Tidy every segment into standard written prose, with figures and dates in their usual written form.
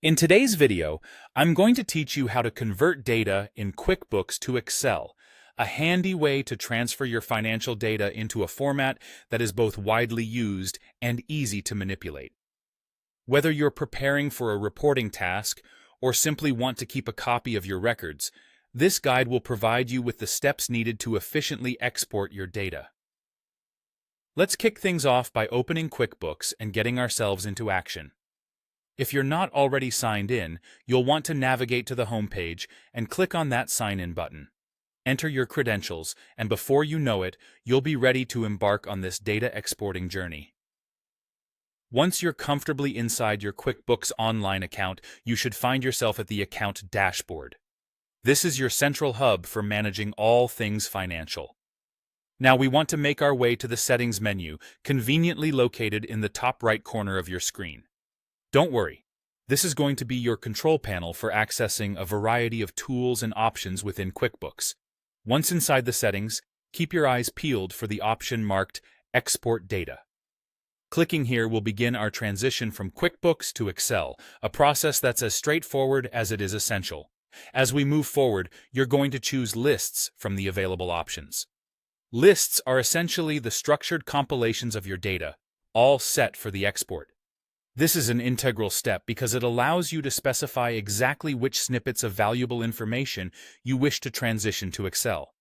In today's video, I'm going to teach you how to convert data in QuickBooks to Excel, a handy way to transfer your financial data into a format that is both widely used and easy to manipulate. Whether you're preparing for a reporting task or simply want to keep a copy of your records, this guide will provide you with the steps needed to efficiently export your data. Let's kick things off by opening QuickBooks and getting ourselves into action. If you're not already signed in, you'll want to navigate to the home page and click on that Sign In button. Enter your credentials, and before you know it, you'll be ready to embark on this data exporting journey. Once you're comfortably inside your QuickBooks Online account, you should find yourself at the Account dashboard. This is your central hub for managing all things financial. Now we want to make our way to the Settings menu, conveniently located in the top right corner of your screen. Don't worry, this is going to be your control panel for accessing a variety of tools and options within QuickBooks. Once inside the settings, keep your eyes peeled for the option marked Export Data. Clicking here will begin our transition from QuickBooks to Excel, a process that's as straightforward as it is essential. As we move forward, you're going to choose Lists from the available options. Lists are essentially the structured compilations of your data, all set for the export. This is an integral step because it allows you to specify exactly which snippets of valuable information you wish to transition to Excel.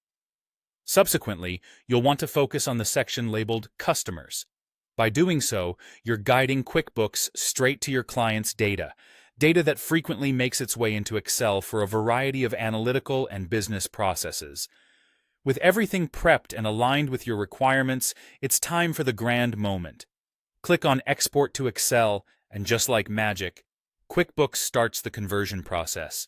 Subsequently, you'll want to focus on the section labeled Customers. By doing so, you're guiding QuickBooks straight to your client's data that frequently makes its way into Excel for a variety of analytical and business processes. With everything prepped and aligned with your requirements, it's time for the grand moment. Click on Export to Excel, and just like magic, QuickBooks starts the conversion process.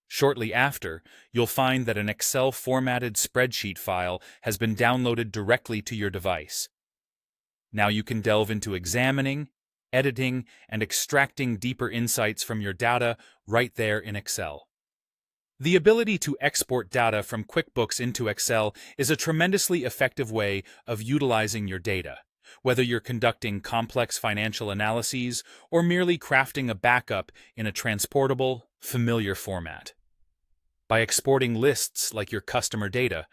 Shortly after, you'll find that an Excel-formatted spreadsheet file has been downloaded directly to your device. Now you can delve into examining, editing, and extracting deeper insights from your data right there in Excel. The ability to export data from QuickBooks into Excel is a tremendously effective way of utilizing your data, whether you're conducting complex financial analyses or merely crafting a backup in a transportable, familiar format. By exporting lists like your customer data,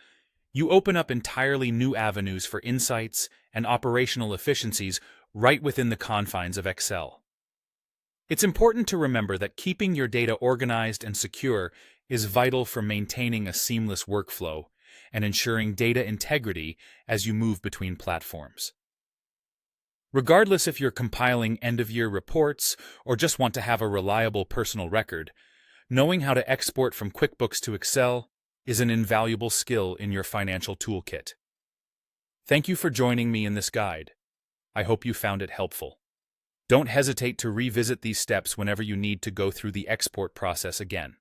you open up entirely new avenues for insights and operational efficiencies right within the confines of Excel. It's important to remember that keeping your data organized and secure is vital for maintaining a seamless workflow and ensuring data integrity as you move between platforms. Regardless if you're compiling end-of-year reports or just want to have a reliable personal record, knowing how to export from QuickBooks to Excel is an invaluable skill in your financial toolkit. Thank you for joining me in this guide. I hope you found it helpful. Don't hesitate to revisit these steps whenever you need to go through the export process again.